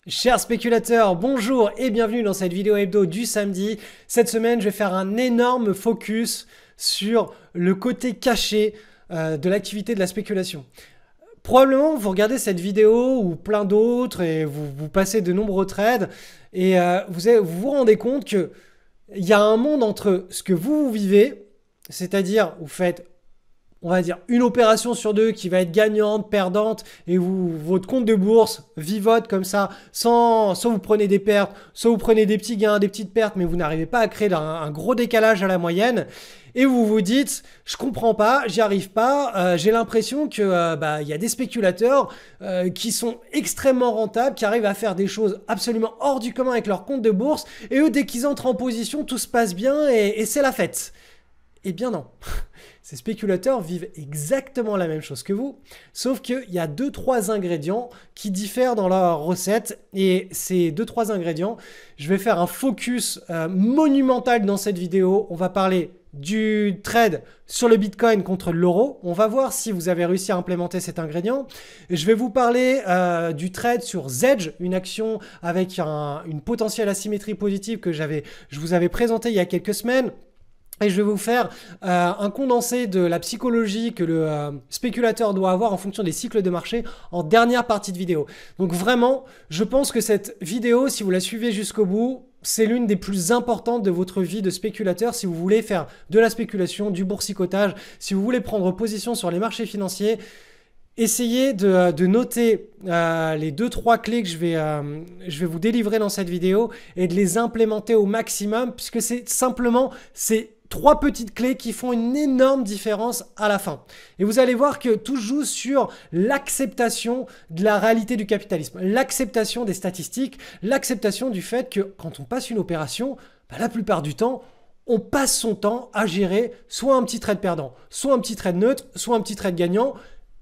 Chers spéculateurs, bonjour et bienvenue dans cette vidéo hebdo du samedi. Cette semaine, je vais faire un énorme focus sur le côté caché de l'activité de la spéculation. Probablement, vous regardez cette vidéo ou plein d'autres et vous passez de nombreux trades et vous rendez compte qu'il y a un monde entre ce que vous vivez, c'est-à-dire vous faites on va dire, une opération sur deux qui va être gagnante, perdante, et votre compte de bourse vivote comme ça, soit vous prenez des pertes, soit vous prenez des petits gains, des petites pertes, mais vous n'arrivez pas à créer un gros décalage à la moyenne. Et vous vous dites, je comprends pas, j'y arrive pas, j'ai l'impression que y a des spéculateurs qui sont extrêmement rentables, qui arrivent à faire des choses absolument hors du commun avec leur compte de bourse, et eux, dès qu'ils entrent en position, tout se passe bien et c'est la fête. Eh bien non. Ces spéculateurs vivent exactement la même chose que vous, sauf qu'il y a 2-3 ingrédients qui diffèrent dans leur recette. Et ces 2-3 ingrédients, je vais faire un focus monumental dans cette vidéo. On va parler du trade sur le Bitcoin contre l'euro. On va voir si vous avez réussi à implémenter cet ingrédient. Et je vais vous parler du trade sur Zedge, une action avec une potentielle asymétrie positive que je vous avais présenté il y a quelques semaines. Et je vais vous faire un condensé de la psychologie que le spéculateur doit avoir en fonction des cycles de marché en dernière partie de vidéo. Donc vraiment, je pense que cette vidéo, si vous la suivez jusqu'au bout, c'est l'une des plus importantes de votre vie de spéculateur si vous voulez faire de la spéculation, du boursicotage, si vous voulez prendre position sur les marchés financiers. Essayez de noter les 2-3 clés que je vais vous délivrer dans cette vidéo et de les implémenter au maximum puisque c'est simplement ces 3 petites clés qui font une énorme différence à la fin. Et vous allez voir que tout joue sur l'acceptation de la réalité du capitalisme, l'acceptation des statistiques, l'acceptation du fait que quand on passe une opération, la plupart du temps, on passe son temps à gérer soit un petit trade perdant, soit un petit trade neutre, soit un petit trade gagnant.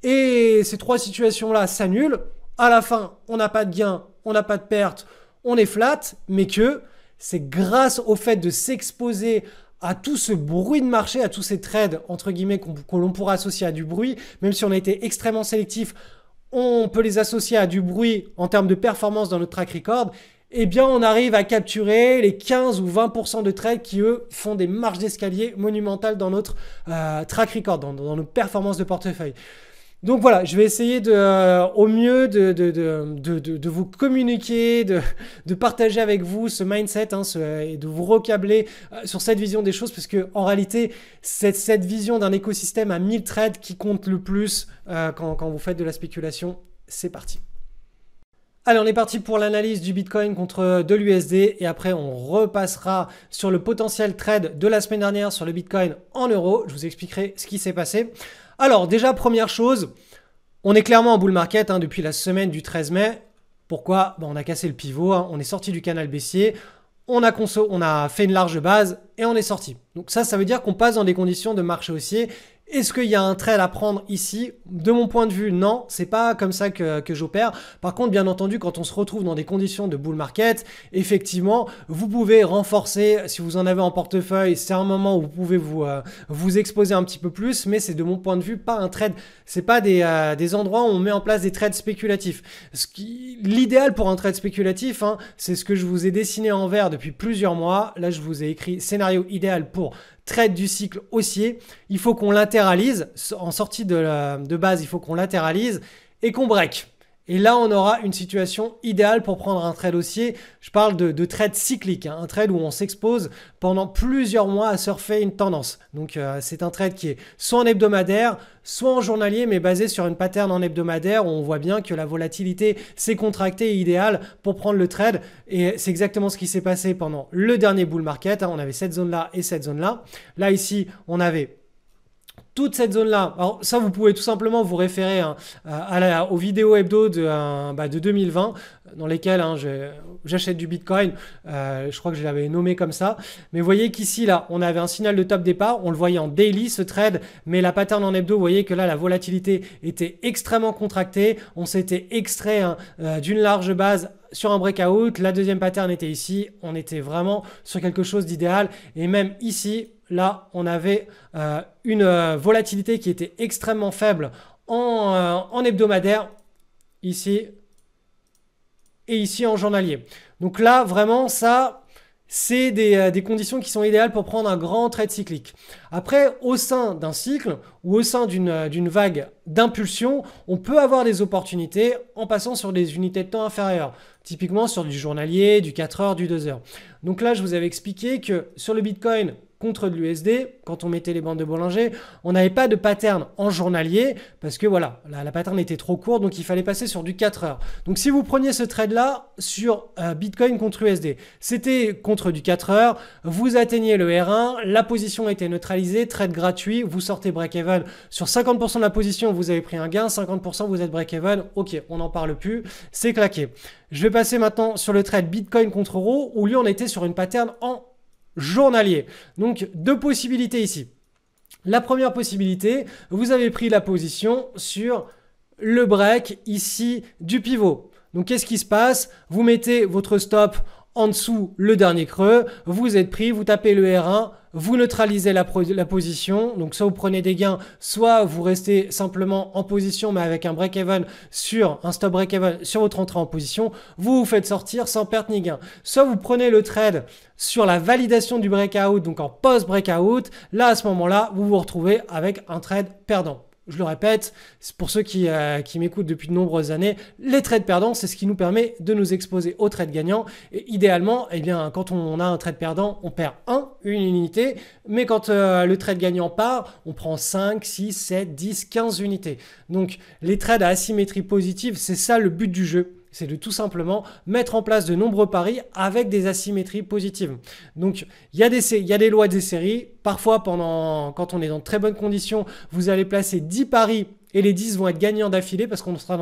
Et ces 3 situations-là s'annulent. À la fin, on n'a pas de gain, on n'a pas de perte, on est flat, mais que c'est grâce au fait de s'exposer à tout ce bruit de marché, à tous ces trades, entre guillemets, que l'on pourrait associer à du bruit, même si on a été extrêmement sélectif, on peut les associer à du bruit en termes de performance dans notre track record, eh bien on arrive à capturer les 15 ou 20% de trades qui, eux, font des marches d'escalier monumentales dans notre track record, dans nos performances de portefeuille. Donc voilà, je vais essayer au mieux de vous communiquer, de partager avec vous ce mindset et de vous recabler sur cette vision des choses parce que en réalité, c'est cette vision d'un écosystème à 1000 trades qui compte le plus quand vous faites de la spéculation. C'est parti. Allez, on est parti pour l'analyse du Bitcoin contre de l'USD et après on repassera sur le potentiel trade de la semaine dernière sur le Bitcoin en euros. Je vous expliquerai ce qui s'est passé. Alors déjà, première chose, on est clairement en bull market depuis la semaine du 13 mai. Pourquoi? On a cassé le pivot, on est sorti du canal baissier, on a fait une large base et on est sorti. Donc ça veut dire qu'on passe dans des conditions de marché haussier. Est-ce qu'il y a un trade à prendre ici? De mon point de vue, non, c'est pas comme ça que j'opère. Par contre, bien entendu, quand on se retrouve dans des conditions de bull market, effectivement, vous pouvez renforcer, si vous en avez en portefeuille, c'est un moment où vous pouvez vous exposer un petit peu plus, mais c'est de mon point de vue pas un trade, c'est pas des endroits où on met en place des trades spéculatifs. L'idéal pour un trade spéculatif, c'est ce que je vous ai dessiné en vert depuis plusieurs mois. Là, je vous ai écrit scénario idéal pour trade du cycle haussier, il faut qu'on latéralise, en sortie de base, il faut qu'on latéralise et qu'on break. Et là, on aura une situation idéale pour prendre un trade haussier. Je parle de trade cyclique, un trade où on s'expose pendant plusieurs mois à surfer une tendance. Donc, c'est un trade qui est soit en hebdomadaire, soit en journalier, mais basé sur une pattern en hebdomadaire où on voit bien que la volatilité s'est contractée et idéale pour prendre le trade. Et c'est exactement ce qui s'est passé pendant le dernier bull market. On avait cette zone-là et cette zone-là. Là, ici, on avait toute cette zone-là. Alors ça, vous pouvez tout simplement vous référer aux vidéos hebdo de 2020 dans lesquelles j'achète du Bitcoin. Je crois que je l'avais nommé comme ça. Mais vous voyez qu'ici, là, on avait un signal de top départ. On le voyait en daily, ce trade. Mais la pattern en hebdo, vous voyez que là, la volatilité était extrêmement contractée. On s'était extrait d'une large base sur un breakout. La deuxième pattern était ici. On était vraiment sur quelque chose d'idéal. Et même ici, là, on avait une volatilité qui était extrêmement faible en hebdomadaire. Ici, et ici en journalier. Donc là, vraiment, ça, c'est des conditions qui sont idéales pour prendre un grand trade cyclique. Après, au sein d'un cycle ou au sein d'une vague d'impulsion, on peut avoir des opportunités en passant sur des unités de temps inférieures. Typiquement sur du journalier, du 4 heures, du 2 heures. Donc là, je vous avais expliqué que sur le Bitcoin, contre de l'USD, quand on mettait les bandes de Bollinger, on n'avait pas de pattern en journalier parce que voilà, la pattern était trop courte, donc il fallait passer sur du 4 heures. Donc si vous preniez ce trade-là sur Bitcoin contre USD, c'était contre du 4 heures, vous atteignez le R1, la position a été neutralisée, trade gratuit, vous sortez break-even. Sur 50% de la position, vous avez pris un gain, 50% vous êtes break-even, ok, on n'en parle plus, c'est claqué. Je vais passer maintenant sur le trade Bitcoin contre euro, où lui on était sur une pattern en journalier. Donc, deux possibilités ici. La première possibilité, vous avez pris la position sur le break ici du pivot. Donc, qu'est-ce qui se passe? Vous mettez votre stop en dessous le dernier creux, vous êtes pris, vous tapez le R1, vous neutralisez la position, donc soit vous prenez des gains, soit vous restez simplement en position mais avec un break-even sur un stop break-even sur votre entrée en position, vous vous faites sortir sans perte ni gain. Soit vous prenez le trade sur la validation du breakout, donc en post-breakout, là à ce moment-là, vous vous retrouvez avec un trade perdant. Je le répète, pour ceux qui m'écoutent depuis de nombreuses années, les trades perdants, c'est ce qui nous permet de nous exposer aux trades gagnants. Et idéalement, eh bien, quand on a un trade perdant, on perd une unité. Mais quand le trade gagnant part, on prend 5, 6, 7, 10, 15 unités. Donc, les trades à asymétrie positive, c'est ça le but du jeu. C'est de tout simplement mettre en place de nombreux paris avec des asymétries positives. Donc, il y a des lois des séries. Parfois, quand on est dans de très bonnes conditions, vous allez placer 10 paris et les 10 vont être gagnants d'affilée parce qu'on sera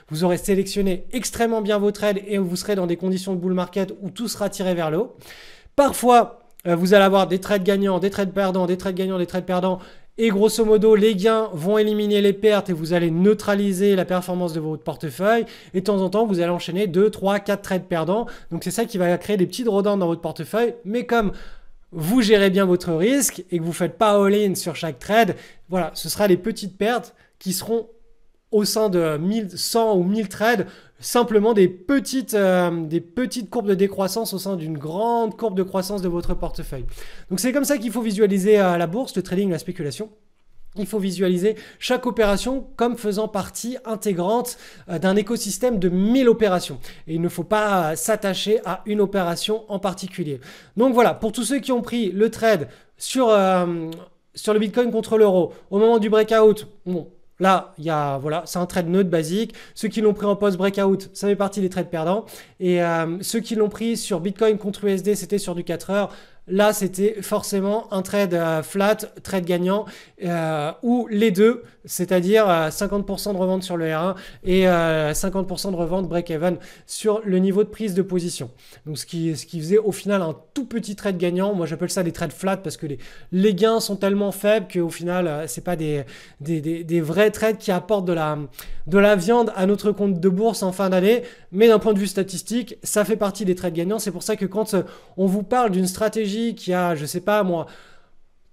vous aurez sélectionné extrêmement bien vos trades et vous serez dans des conditions de bull market où tout sera tiré vers le haut. Parfois, vous allez avoir des trades gagnants, des trades perdants, des trades gagnants, des trades perdants. Et grosso modo, les gains vont éliminer les pertes et vous allez neutraliser la performance de votre portefeuille. Et de temps en temps, vous allez enchaîner 2, 3, 4 trades perdants. Donc, c'est ça qui va créer des petits drawdowns dans votre portefeuille. Mais comme vous gérez bien votre risque et que vous ne faites pas all-in sur chaque trade, voilà, ce sera les petites pertes qui seront au sein de 100 ou 1000 trades, simplement des petites courbes de décroissance au sein d'une grande courbe de croissance de votre portefeuille. Donc c'est comme ça qu'il faut visualiser la bourse, le trading, la spéculation. Il faut visualiser chaque opération comme faisant partie intégrante d'un écosystème de 1000 opérations. Et il ne faut pas s'attacher à une opération en particulier. Donc voilà, pour tous ceux qui ont pris le trade sur le Bitcoin contre l'euro au moment du breakout, bon, là, voilà, c'est un trade neutre basique. Ceux qui l'ont pris en post-breakout, ça fait partie des trades perdants. Et ceux qui l'ont pris sur Bitcoin contre USD, c'était sur du 4 heures. Là, c'était forcément un trade flat, trade gagnant, ou les deux, c'est-à-dire 50% de revente sur le R1 et 50% de revente break-even sur le niveau de prise de position. Donc, ce qui faisait au final un tout petit trade gagnant. Moi, j'appelle ça des trades flat parce que les gains sont tellement faibles qu'au final, c'est pas des vrais trades qui apportent de la viande à notre compte de bourse en fin d'année. Mais d'un point de vue statistique, ça fait partie des trades gagnants. C'est pour ça que quand on vous parle d'une stratégie qui a, je sais pas moi,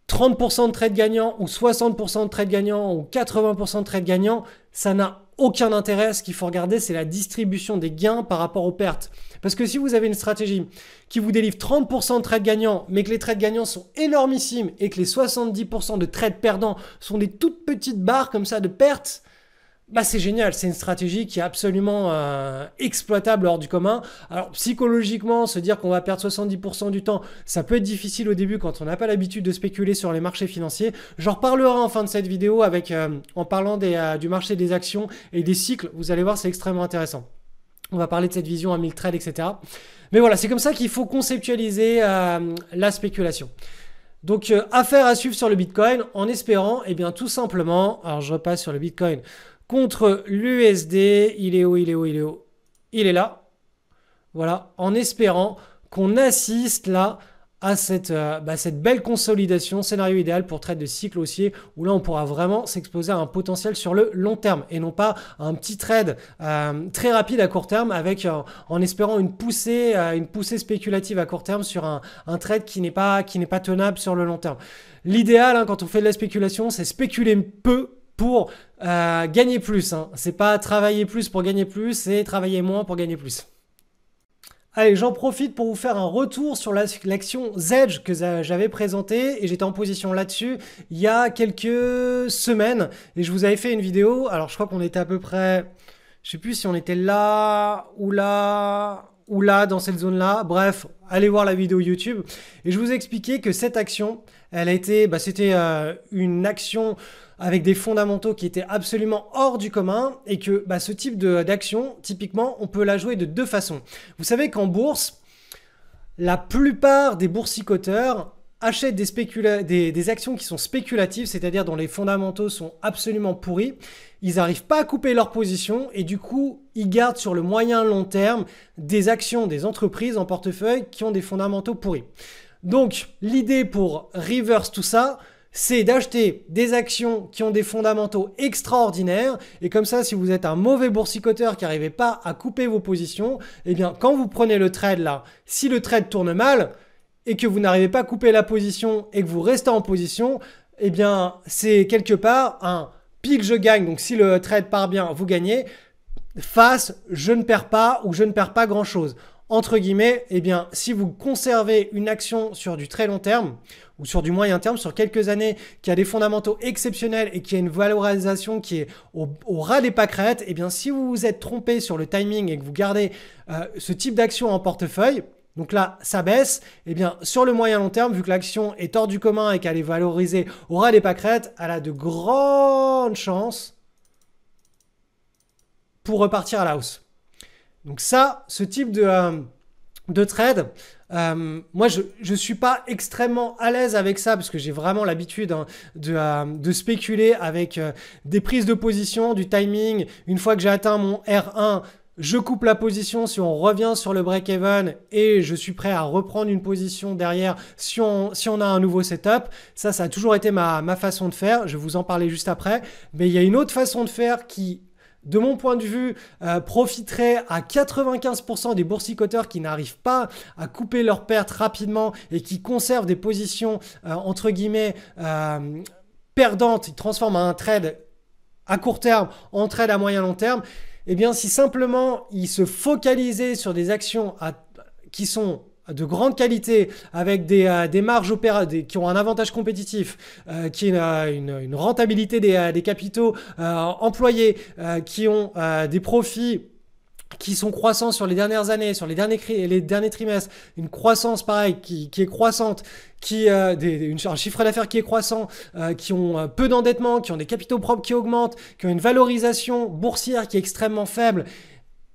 30% de trades gagnants ou 60% de trades gagnants ou 80% de trades gagnants, ça n'a aucun intérêt. Ce qu'il faut regarder, c'est la distribution des gains par rapport aux pertes. Parce que si vous avez une stratégie qui vous délivre 30% de trades gagnants, mais que les trades gagnants sont énormissimes et que les 70% de trades perdants sont des toutes petites barres comme ça de pertes, bah c'est génial, c'est une stratégie qui est absolument exploitable hors du commun. Alors psychologiquement, se dire qu'on va perdre 70% du temps, ça peut être difficile au début quand on n'a pas l'habitude de spéculer sur les marchés financiers. J'en reparlerai en fin de cette vidéo en parlant du marché des actions et des cycles. Vous allez voir, c'est extrêmement intéressant. On va parler de cette vision à 1000 trades, etc. Mais voilà, c'est comme ça qu'il faut conceptualiser la spéculation. Donc, affaire à suivre sur le Bitcoin en espérant, eh bien tout simplement, alors je repasse sur le Bitcoin, contre l'USD, il est où? Il est là. Voilà, en espérant qu'on assiste là à cette belle consolidation, scénario idéal pour trade de cycle haussier, où là on pourra vraiment s'exposer à un potentiel sur le long terme et non pas à un petit trade très rapide à court terme avec en espérant une poussée spéculative à court terme sur un trade qui n'est pas tenable sur le long terme. L'idéal quand on fait de la spéculation, c'est spéculer peu pour gagner plus. C'est pas travailler plus pour gagner plus, c'est travailler moins pour gagner plus. Allez, j'en profite pour vous faire un retour sur l'action Zedge que j'avais présentée et j'étais en position là-dessus il y a quelques semaines et je vous avais fait une vidéo. Alors je crois qu'on était à peu près, je sais plus si on était là ou là ou là dans cette zone-là. Bref, allez voir la vidéo YouTube et je vous expliquais que cette action, elle a été, c'était une action avec des fondamentaux qui étaient absolument hors du commun et que ce type d'action, typiquement, on peut la jouer de deux façons. Vous savez qu'en bourse, la plupart des boursicoteurs achètent des actions qui sont spéculatives, c'est-à-dire dont les fondamentaux sont absolument pourris. Ils n'arrivent pas à couper leur position et du coup, ils gardent sur le moyen long terme des actions, des entreprises en portefeuille qui ont des fondamentaux pourris. Donc, l'idée pour reverse tout ça, c'est d'acheter des actions qui ont des fondamentaux extraordinaires. Et comme ça, si vous êtes un mauvais boursicoteur qui n'arrivez pas à couper vos positions, eh bien, quand vous prenez le trade là, si le trade tourne mal et que vous n'arrivez pas à couper la position et que vous restez en position, eh bien, c'est quelque part un pile je gagne. Donc, si le trade part bien, vous gagnez. Face, je ne perds pas ou je ne perds pas grand chose. Entre guillemets, eh bien, si vous conservez une action sur du très long terme ou sur du moyen terme, sur quelques années, qui a des fondamentaux exceptionnels et qui a une valorisation qui est au ras des pâquerettes, eh bien, si vous vous êtes trompé sur le timing et que vous gardez ce type d'action en portefeuille, donc là, ça baisse, eh bien, sur le moyen long terme, vu que l'action est hors du commun et qu'elle est valorisée au ras des pâquerettes, elle a de grandes chances pour repartir à la hausse. Donc ça, ce type de trade, moi je suis pas extrêmement à l'aise avec ça parce que j'ai vraiment l'habitude de spéculer avec des prises de position, du timing. Une fois que j'ai atteint mon R1, je coupe la position si on revient sur le break-even et je suis prêt à reprendre une position derrière si on a un nouveau setup. Ça a toujours été ma façon de faire. Je vais vous en parler juste après. Mais il y a une autre façon de faire qui, de mon point de vue, profiterait à 95% des boursicoteurs qui n'arrivent pas à couper leurs pertes rapidement et qui conservent des positions entre guillemets perdantes. Ils transforment un trade à court terme en trade à moyen long terme. Eh bien, si simplement ils se focalisaient sur des actions qui sont de grande qualité, avec des marges qui ont un avantage compétitif, qui est une rentabilité des capitaux employés, qui ont des profits qui sont croissants sur les dernières années, sur les derniers trimestres, une croissance pareil qui est croissante, un chiffre d'affaires qui est croissant, qui ont peu d'endettement, qui ont des capitaux propres qui augmentent, qui ont une valorisation boursière qui est extrêmement faible.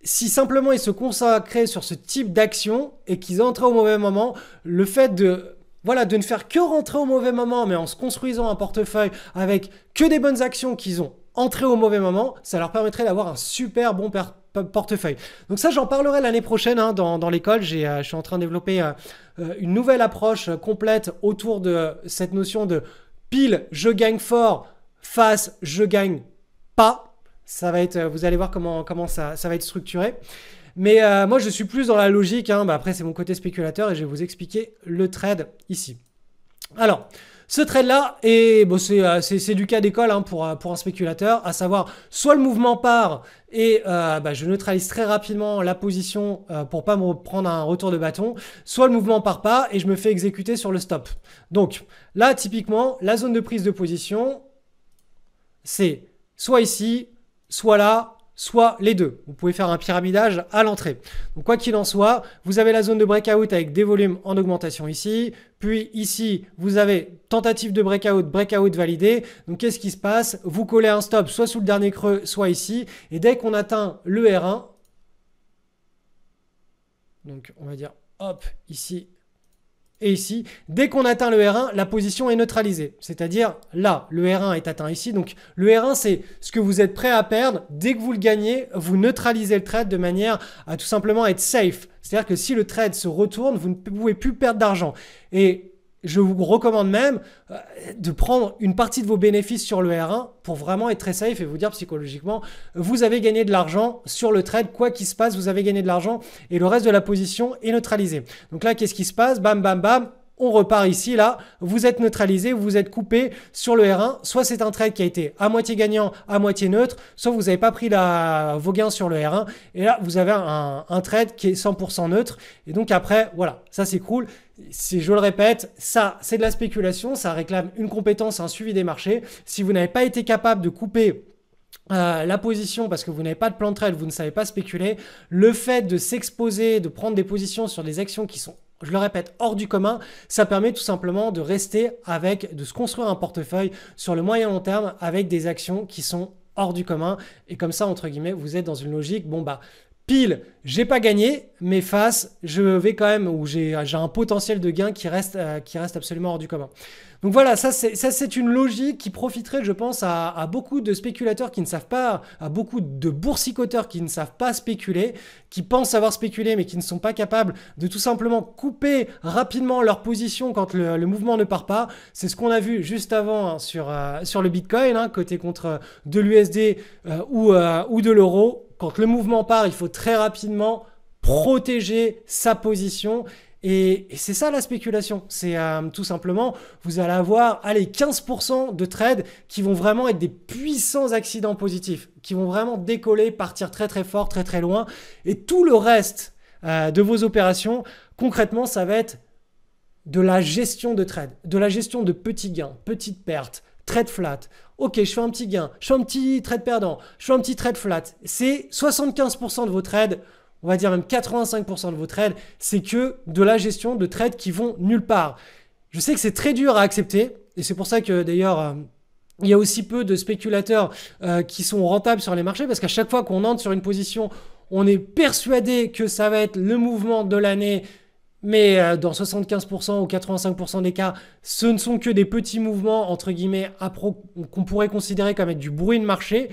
Si simplement ils se consacraient sur ce type d'action et qu'ils entraient au mauvais moment, le fait de ne faire que rentrer au mauvais moment, mais en se construisant un portefeuille avec que des bonnes actions qu'ils ont entrées au mauvais moment, ça leur permettrait d'avoir un super bon portefeuille. Donc ça, j'en parlerai l'année prochaine dans l'école. Je suis en train de développer une nouvelle approche complète autour de cette notion de pile, je gagne fort, face, je gagne pas. Ça va être, vous allez voir comment ça va être structuré. Mais moi, je suis plus dans la logique. Après, c'est mon côté spéculateur et je vais vous expliquer le trade ici. Alors, ce trade-là, c'est du cas d'école pour un spéculateur, à savoir soit le mouvement part et je neutralise très rapidement la position pour pas me prendre un retour de bâton, soit le mouvement part pas et je me fais exécuter sur le stop. Donc là, typiquement, la zone de prise de position, c'est soit ici, soit là, soit les deux. Vous pouvez faire un pyramidage à l'entrée. Donc quoi qu'il en soit, vous avez la zone de breakout avec des volumes en augmentation ici. Puis ici, vous avez tentative de breakout validé. Donc qu'est-ce qui se passe? Vous collez un stop soit sous le dernier creux, soit ici. Et dès qu'on atteint le R1, donc on va dire hop, ici et ici, dès qu'on atteint le R1, la position est neutralisée. C'est-à-dire là, le R1 est atteint ici. Donc le R1, c'est ce que vous êtes prêt à perdre. Dès que vous le gagnez, vous neutralisez le trade de manière à tout simplement être safe. C'est-à-dire que si le trade se retourne, vous ne pouvez plus perdre d'argent. Et je vous recommande même de prendre une partie de vos bénéfices sur le R1 pour vraiment être très safe et vous dire psychologiquement, vous avez gagné de l'argent sur le trade, quoi qu'il se passe, vous avez gagné de l'argent et le reste de la position est neutralisé. Donc là, qu'est-ce qui se passe? Bam, bam, bam. on repart ici, là, vous êtes neutralisé, vous êtes coupé sur le R1. Soit c'est un trade qui a été à moitié gagnant, à moitié neutre, soit vous n'avez pas pris vos gains sur le R1. Et là, vous avez un trade qui est 100% neutre. Et donc après, voilà, ça c'est cool. Je le répète, ça c'est de la spéculation, ça réclame une compétence, un suivi des marchés. Si vous n'avez pas été capable de couper la position parce que vous n'avez pas de plan de trade, vous ne savez pas spéculer, le fait de s'exposer, de prendre des positions sur des actions qui sont, je le répète, hors du commun, ça permet tout simplement de rester de se construire un portefeuille sur le moyen long terme avec des actions qui sont hors du commun. Et comme ça, entre guillemets, vous êtes dans une logique, bon bah, pile, j'ai pas gagné, mais face, je vais quand même, ou j'ai un potentiel de gain qui reste absolument hors du commun. Donc voilà, ça c'est une logique qui profiterait, je pense, à beaucoup de spéculateurs qui ne savent pas, à beaucoup de boursicoteurs qui ne savent pas spéculer, qui pensent savoir spéculer mais qui ne sont pas capables de tout simplement couper rapidement leur position quand le mouvement ne part pas. C'est ce qu'on a vu juste avant hein, sur le Bitcoin, hein, côté contre de l'USD ou de l'euro. Quand le mouvement part, il faut très rapidement protéger sa position. Et c'est ça la spéculation. C'est tout simplement, vous allez avoir 15% de trades qui vont vraiment être des puissants accidents positifs, qui vont vraiment décoller, partir très très fort, très très loin. Et tout le reste de vos opérations, concrètement, ça va être de la gestion de trade, de la gestion de petits gains, petites pertes, trade flat. Ok, je fais un petit gain, je fais un petit trade perdant, je fais un petit trade flat. C'est 75% de vos trades, on va dire même 85% de vos trades, c'est que de la gestion de trades qui vont nulle part. Je sais que c'est très dur à accepter et c'est pour ça que d'ailleurs il y a aussi peu de spéculateurs qui sont rentables sur les marchés parce qu'à chaque fois qu'on entre sur une position, on est persuadé que ça va être le mouvement de l'année. Mais dans 75% ou 85% des cas, ce ne sont que des petits mouvements, entre guillemets, qu'on pourrait considérer comme être du bruit de marché.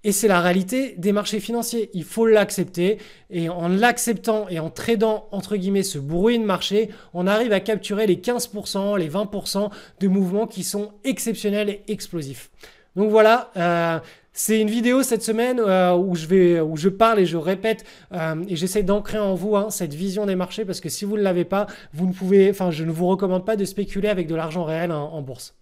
Et c'est la réalité des marchés financiers. Il faut l'accepter. Et en l'acceptant et en tradant, entre guillemets, ce bruit de marché, on arrive à capturer les 15%, les 20% de mouvements qui sont exceptionnels et explosifs. Donc voilà, c'est une vidéo cette semaine où je parle et je répète et j'essaie d'ancrer en vous cette vision des marchés parce que si vous ne l'avez pas, je ne vous recommande pas de spéculer avec de l'argent réel en bourse.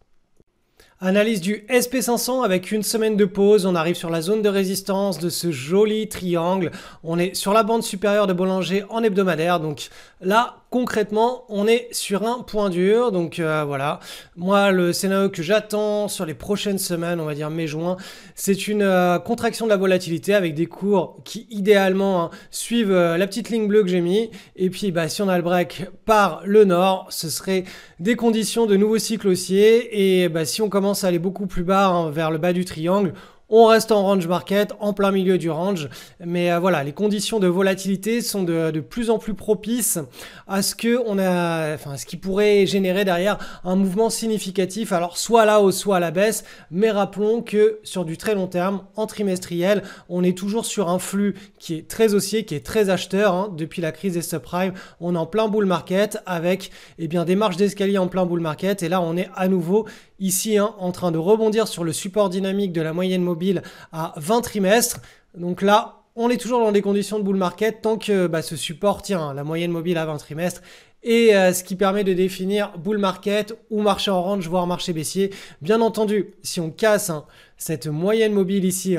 Analyse du SP500 avec une semaine de pause. On arrive sur la zone de résistance de ce joli triangle. On est sur la bande supérieure de Bollinger en hebdomadaire. Donc là, concrètement, on est sur un point dur. Donc voilà. Moi, le scénario que j'attends sur les prochaines semaines, on va dire mai-juin, c'est une contraction de la volatilité avec des cours qui idéalement suivent la petite ligne bleue que j'ai mis. Et puis, si on a le break par le nord, ce serait des conditions de nouveau cycle haussier. Et si on commence à aller beaucoup plus bas vers le bas du triangle, on reste en range market, en plein milieu du range. Mais voilà, les conditions de volatilité sont de plus en plus propices à ce qui pourrait générer derrière un mouvement significatif. Alors soit à la hausse, soit à la baisse. Mais rappelons que sur du très long terme, en trimestriel, on est toujours sur un flux qui est très haussier, qui est très acheteur. Depuis la crise des subprimes, on est en plein bull market avec des marches d'escalier en plein bull market. Et là, on est à nouveau ici en train de rebondir sur le support dynamique de la moyenne mobile à 20 trimestres. Donc là, on est toujours dans des conditions de bull market tant que ce support tient, la moyenne mobile à 20 trimestres. Et ce qui permet de définir bull market ou marché en range, voire marché baissier. Bien entendu, si on casse cette moyenne mobile ici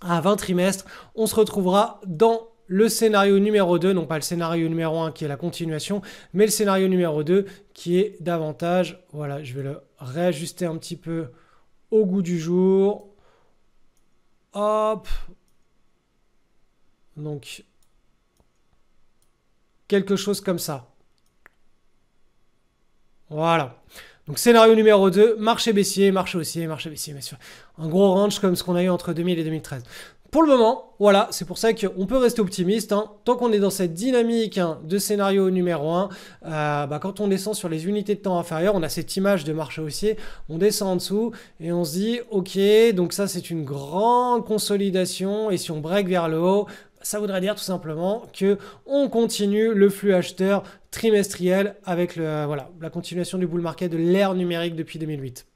à 20 trimestres, on se retrouvera dans le scénario numéro 2, non pas le scénario numéro 1 qui est la continuation, mais le scénario numéro 2 qui est davantage, voilà, je vais le réajuster un petit peu au goût du jour. Hop. Donc, quelque chose comme ça. Voilà. Donc, scénario numéro 2, marché baissier, marché haussier, marché baissier, bien sûr. Un gros range comme ce qu'on a eu entre 2000 et 2013. Pour le moment, voilà, c'est pour ça qu'on peut rester optimiste. Tant qu'on est dans cette dynamique de scénario numéro 1, quand on descend sur les unités de temps inférieures, on a cette image de marché haussier, on descend en dessous et on se dit, ok, donc ça c'est une grande consolidation et si on break vers le haut, ça voudrait dire tout simplement qu'on continue le flux acheteur trimestriel avec la continuation du bull market de l'ère numérique depuis 2008.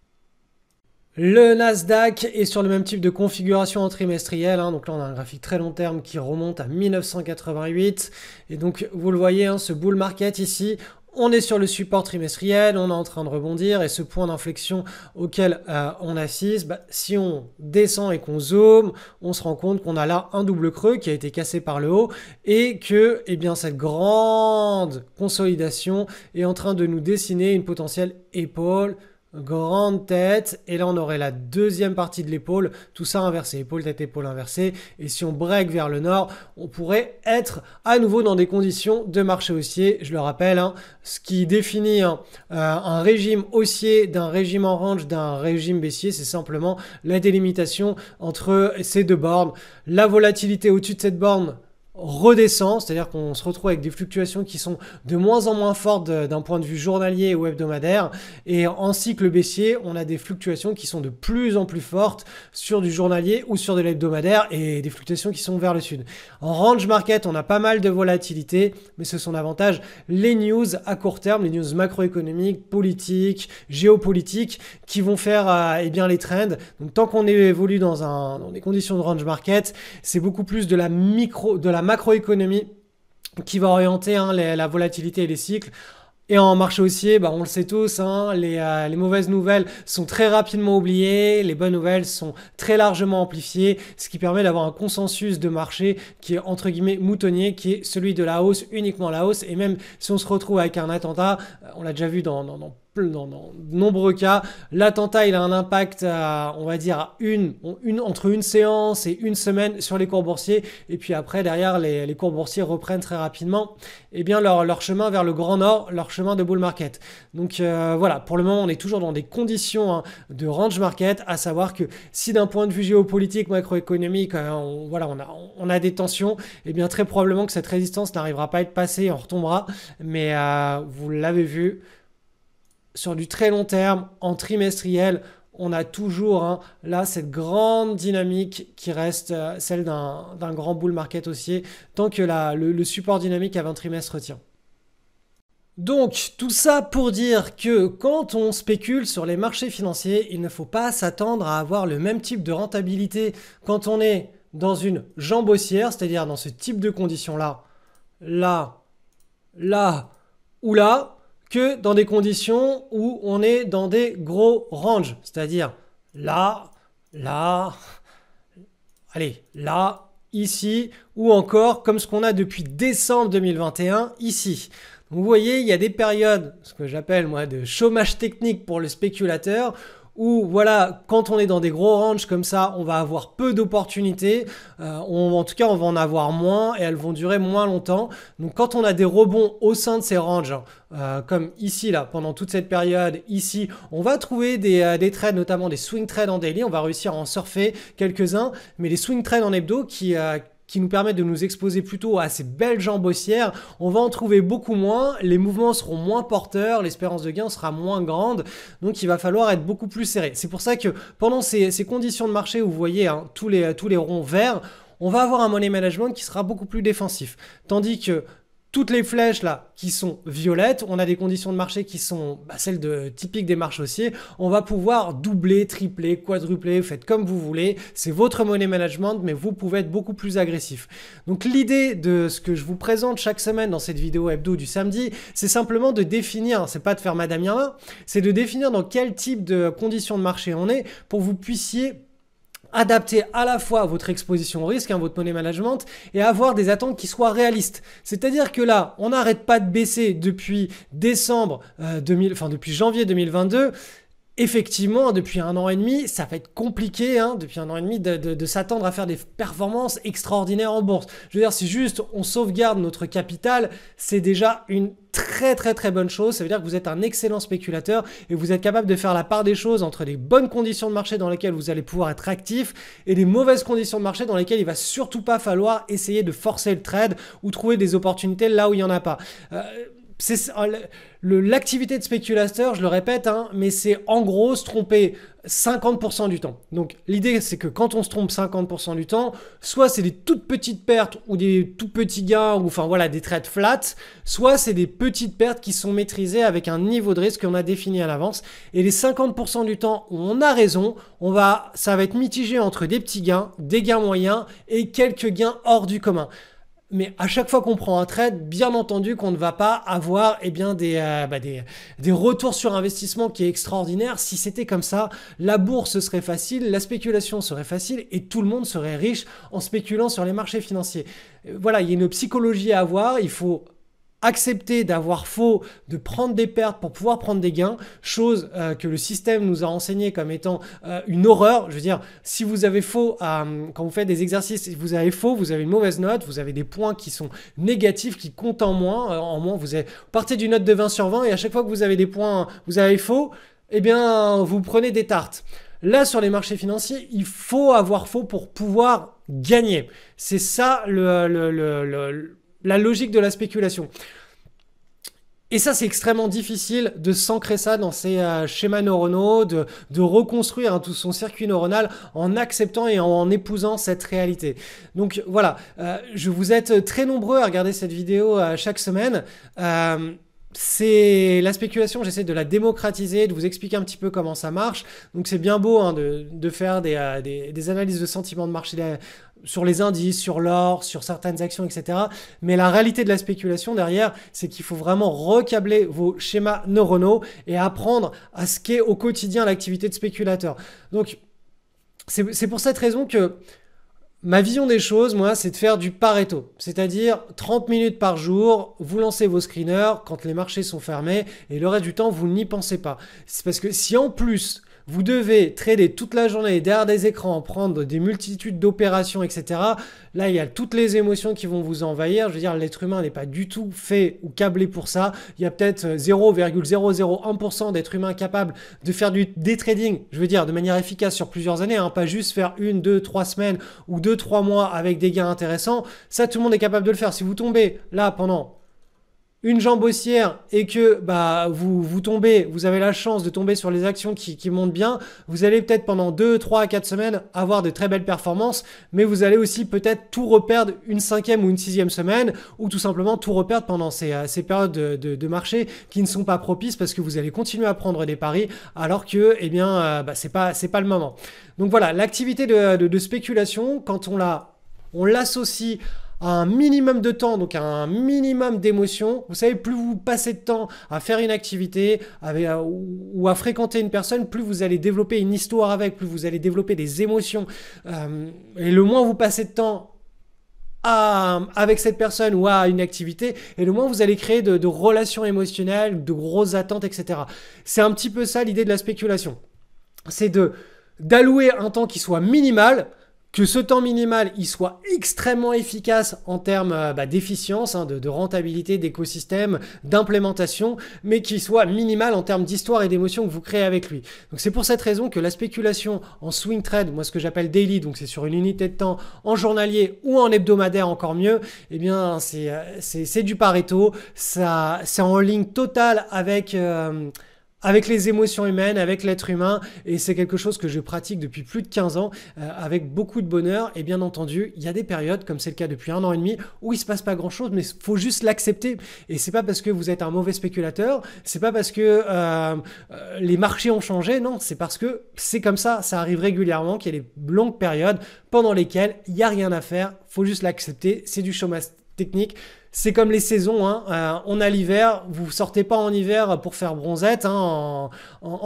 Le Nasdaq est sur le même type de configuration en trimestriel. Donc là, on a un graphique très long terme qui remonte à 1988. Et donc, vous le voyez, ce bull market ici, On est sur le support trimestriel, on est en train de rebondir et ce point d'inflexion auquel on assiste, si on descend et qu'on zoome, on se rend compte qu'on a là un double creux qui a été cassé par le haut et que cette grande consolidation est en train de nous dessiner une potentielle épaule, grande tête, et là on aurait la deuxième partie de l'épaule, tout ça inversé, épaule, tête, épaule inversée, et si on break vers le nord, on pourrait être à nouveau dans des conditions de marché haussier. Je le rappelle, ce qui définit un régime haussier d'un régime en range, d'un régime baissier, c'est simplement la délimitation entre ces deux bornes. La volatilité au-dessus de cette borne redescend, c'est-à-dire qu'on se retrouve avec des fluctuations qui sont de moins en moins fortes d'un point de vue journalier ou hebdomadaire, et en cycle baissier, on a des fluctuations qui sont de plus en plus fortes sur du journalier ou sur de l'hebdomadaire et des fluctuations qui sont vers le sud. En range market, on a pas mal de volatilité, mais ce sont davantage les news à court terme, les news macroéconomiques, politiques, géopolitiques qui vont faire les trends. Donc tant qu'on évolue dans des conditions de range market, c'est beaucoup plus de la macroéconomie qui va orienter la volatilité et les cycles. Et en marché haussier, on le sait tous, les mauvaises nouvelles sont très rapidement oubliées, les bonnes nouvelles sont très largement amplifiées, ce qui permet d'avoir un consensus de marché qui est entre guillemets moutonnier, qui est celui de la hausse, uniquement la hausse. Et même si on se retrouve avec un attentat, on l'a déjà vu dans de nombreux cas, l'attentat il a un impact on va dire entre une séance et une semaine sur les cours boursiers, et puis après derrière les cours boursiers reprennent très rapidement leur chemin vers le grand nord, leur chemin de bull market. Donc voilà, pour le moment on est toujours dans des conditions de range market, à savoir que si d'un point de vue géopolitique, macroéconomique, on a des tensions, très probablement que cette résistance n'arrivera pas à être passée, on retombera, mais vous l'avez vu, sur du très long terme, en trimestriel, on a toujours là cette grande dynamique qui reste celle d'un grand bull market haussier, tant que le support dynamique à 20 trimestres tient. Donc tout ça pour dire que quand on spécule sur les marchés financiers, il ne faut pas s'attendre à avoir le même type de rentabilité quand on est dans une jambe haussière, c'est-à-dire dans ce type de conditions-là, là ou là, que dans des conditions où on est dans des gros ranges, c'est-à-dire là, ici, ou encore comme ce qu'on a depuis décembre 2021, ici. Donc vous voyez, il y a des périodes, ce que j'appelle moi de chômage technique pour le spéculateur, où voilà, quand on est dans des gros ranges comme ça, on va avoir peu d'opportunités, en tout cas on va en avoir moins et elles vont durer moins longtemps. Donc quand on a des rebonds au sein de ces ranges, comme ici là, pendant toute cette période, ici, on va trouver des trades, notamment des swing trades en daily, on va réussir à en surfer quelques-uns, mais les swing trades en hebdo qui nous permettent de nous exposer plutôt à ces belles jambes haussières, on va en trouver beaucoup moins, les mouvements seront moins porteurs, l'espérance de gain sera moins grande, donc il va falloir être beaucoup plus serré. C'est pour ça que pendant ces conditions de marché où vous voyez tous les ronds verts, on va avoir un money management qui sera beaucoup plus défensif. Tandis que toutes les flèches là qui sont violettes, on a des conditions de marché qui sont celles typiques des marches haussiers. On va pouvoir doubler, tripler, quadrupler, faites comme vous voulez. C'est votre money management, mais vous pouvez être beaucoup plus agressif. Donc l'idée de ce que je vous présente chaque semaine dans cette vidéo hebdo du samedi, c'est simplement de définir, c'est pas de faire Madame Irma, c'est de définir dans quel type de conditions de marché on est pour que vous puissiez adapter à la fois votre exposition au risque, votre money management, et avoir des attentes qui soient réalistes. C'est-à-dire que là, on n'arrête pas de baisser depuis depuis janvier 2022. Effectivement, depuis 1 an et demi, ça va être compliqué depuis 1 an et demi de s'attendre à faire des performances extraordinaires en bourse. Je veux dire, si juste on sauvegarde notre capital, c'est déjà une très très très bonne chose. Ça veut dire que vous êtes un excellent spéculateur et vous êtes capable de faire la part des choses entre les bonnes conditions de marché dans lesquelles vous allez pouvoir être actif et les mauvaises conditions de marché dans lesquelles il va surtout pas falloir essayer de forcer le trade ou trouver des opportunités là où il n'y en a pas. L'activité de spéculateur, je le répète, mais c'est en gros se tromper 50% du temps. Donc l'idée c'est que quand on se trompe 50% du temps, soit c'est des toutes petites pertes ou des tout petits gains, ou des trades flats, soit c'est des petites pertes qui sont maîtrisées avec un niveau de risque qu'on a défini à l'avance. Et les 50% du temps où on a raison, ça va être mitigé entre des petits gains, des gains moyens et quelques gains hors du commun. Mais à chaque fois qu'on prend un trade, bien entendu qu'on ne va pas avoir des retours sur investissement qui est extraordinaire. Si c'était comme ça, la bourse serait facile, la spéculation serait facile et tout le monde serait riche en spéculant sur les marchés financiers. Voilà, il y a une psychologie à avoir, il faut accepter d'avoir faux, de prendre des pertes pour pouvoir prendre des gains, chose que le système nous a enseigné comme étant une horreur. Je veux dire, si vous avez faux, quand vous faites des exercices, si vous avez faux, vous avez une mauvaise note, vous avez des points qui sont négatifs, qui comptent en moins, vous partez d'une note de 20 sur 20 et à chaque fois que vous avez des points, vous avez faux, eh bien, vous prenez des tartes. Là, sur les marchés financiers, il faut avoir faux pour pouvoir gagner. C'est ça la logique de la spéculation. Et ça, c'est extrêmement difficile de s'ancrer ça dans ses schémas neuronaux, de reconstruire tout son circuit neuronal en acceptant et en épousant cette réalité. Donc voilà, vous êtes très nombreux à regarder cette vidéo chaque semaine. C'est la spéculation, j'essaie de la démocratiser, de vous expliquer un petit peu comment ça marche. Donc c'est bien beau de faire des analyses de sentiments de marché sur les indices, sur l'or, sur certaines actions, etc. Mais la réalité de la spéculation derrière, c'est qu'il faut vraiment recabler vos schémas neuronaux et apprendre à ce qu'est au quotidien l'activité de spéculateur. Donc c'est pour cette raison que ma vision des choses, moi, c'est de faire du Pareto, c'est-à-dire 30 minutes par jour, vous lancez vos screeners quand les marchés sont fermés et le reste du temps, vous n'y pensez pas. C'est parce que si en plus, vous devez trader toute la journée derrière des écrans, prendre des multitudes d'opérations, etc. Là, il y a toutes les émotions qui vont vous envahir. Je veux dire, l'être humain n'est pas du tout fait ou câblé pour ça. Il y a peut-être 0,001% d'êtres humains capables de faire du day trading, je veux dire, de manière efficace sur plusieurs années, hein, pas juste faire 1, 2, 3 semaines ou 2, 3 mois avec des gains intéressants. Ça, tout le monde est capable de le faire. Si vous tombez là pendant une jambe haussière et que vous tombez, vous avez la chance de tomber sur les actions qui montent bien, vous allez peut-être pendant 2, 3, 4 semaines avoir de très belles performances, mais vous allez aussi peut-être tout reperdre une 5e ou une 6e semaine ou tout simplement tout reperdre pendant ces périodes de marché qui ne sont pas propices parce que vous allez continuer à prendre des paris alors que c'est pas le moment. Donc voilà, l'activité de spéculation, quand on l'associe à un minimum de temps, donc à un minimum d'émotion. Vous savez, plus vous passez de temps à faire une activité ou à fréquenter une personne, plus vous allez développer une histoire avec, plus vous allez développer des émotions. Et le moins vous passez de temps avec cette personne ou à une activité, et le moins vous allez créer de relations émotionnelles, de grosses attentes, etc. C'est un petit peu ça l'idée de la spéculation. C'est d'allouer un temps qui soit minimal, que ce temps minimal il soit extrêmement efficace en termes d'efficience, de rentabilité, d'écosystème, d'implémentation, mais qu'il soit minimal en termes d'histoire et d'émotion que vous créez avec lui. Donc c'est pour cette raison que la spéculation en swing trade, moi ce que j'appelle daily, donc c'est sur une unité de temps, en journalier ou en hebdomadaire encore mieux, eh bien c'est du Pareto, c'est en ligne totale avec les émotions humaines, avec l'être humain, et c'est quelque chose que je pratique depuis plus de 15 ans avec beaucoup de bonheur. Et bien entendu, il y a des périodes, comme c'est le cas depuis 1 an et demi, où il se passe pas grand-chose, mais il faut juste l'accepter. Et c'est pas parce que vous êtes un mauvais spéculateur, c'est pas parce que les marchés ont changé, non, c'est parce que c'est comme ça, ça arrive régulièrement, qu'il y a des longues périodes pendant lesquelles il n'y a rien à faire, faut juste l'accepter, c'est du chômage technique. C'est comme les saisons, hein. On a l'hiver, vous sortez pas en hiver pour faire bronzette en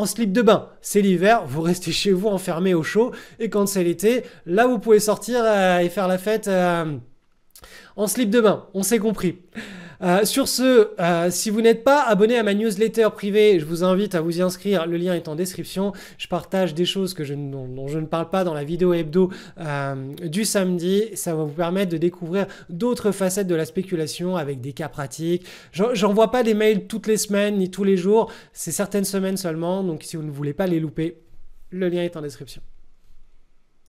slip de bain. C'est l'hiver, vous restez chez vous enfermé au chaud, et quand c'est l'été, là vous pouvez sortir et faire la fête en slip de bain, on s'est compris. Sur ce, si vous n'êtes pas abonné à ma newsletter privée, je vous invite à vous y inscrire, le lien est en description. Je partage des choses dont je ne parle pas dans la vidéo hebdo du samedi. Ça va vous permettre de découvrir d'autres facettes de la spéculation avec des cas pratiques. J'envoie pas des mails toutes les semaines ni tous les jours, c'est certaines semaines seulement, donc si vous ne voulez pas les louper, le lien est en description.